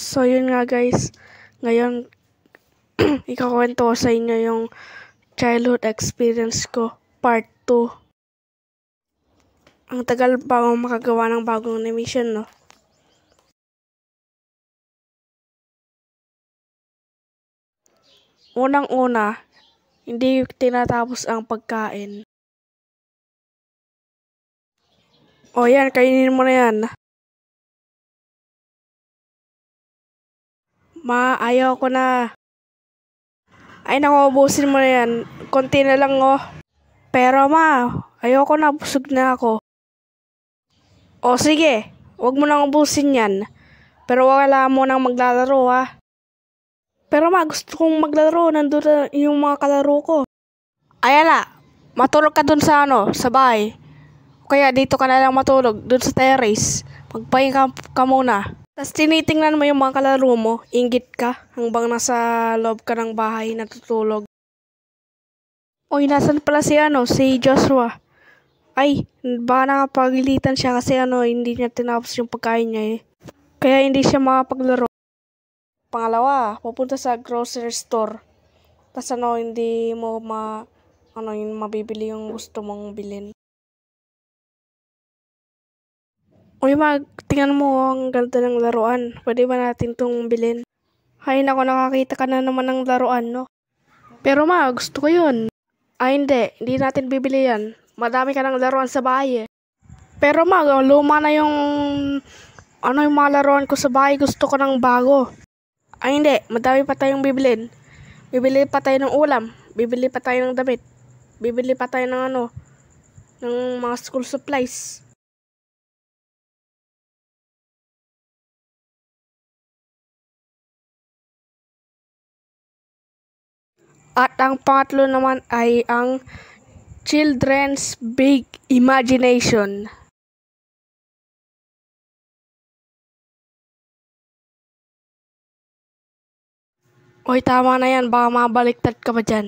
So yun nga guys, ngayon ikakwento ko sa inyo yung childhood experience ko, part 2. Ang tagal bago makagawa ng bagong animation, no? Unang-una, hindi tinatapos ang pagkain. O yan, kainin mo na yan. Ma, ayaw ko na. Ay naku, ubusin mo na yan. Konti na lang, oh. Pero ma, ayoko na, busog na ako. O sige, wag mo nang ubusin yan. Pero wala mo nang maglalaro, ha. Pero ma, gusto kong maglalaro. Nandun na yung mga kalaro ko. Ayala, matulog ka dun sa sa bahay. Kaya dito ka na lang matulog, dun sa terrace. Magpahinga ka muna. Tapos tinitingnan mo yung mga kalaro mo, inggit ka hanggang nasa loob ka ng bahay natutulog. Oy, nasan pala si Joshua? Ay, baka nakapagilitan siya kasi hindi niya tinapos yung pagkain niya eh. Kaya hindi siya makapaglaro. Pangalawa, pupunta sa grocery store. Tapos hindi mo yung mabibili yung gusto mong bilhin. Uy, tingnan mo ang ganda ng laruan. Pwede ba natin itong bilhin? Hay nako, nakakita ka na naman ng laruan, no? Pero gusto ko yun. Ay hindi natin bibili yan. Madami ka ng laruan sa bahay eh. Pero luma na yung yung mga laruan ko sa bahay. Gusto ko ng bago. Ay hindi, madami pa tayong bibilin. Bibili pa tayo ng ulam. Bibili pa tayo ng damit. Bibili pa tayo ng ng mga school supplies. At ang pangatlo naman ay ang Children's Big Imagination. Oy, tama na yan. Baka mabaliktad ka pa dyan.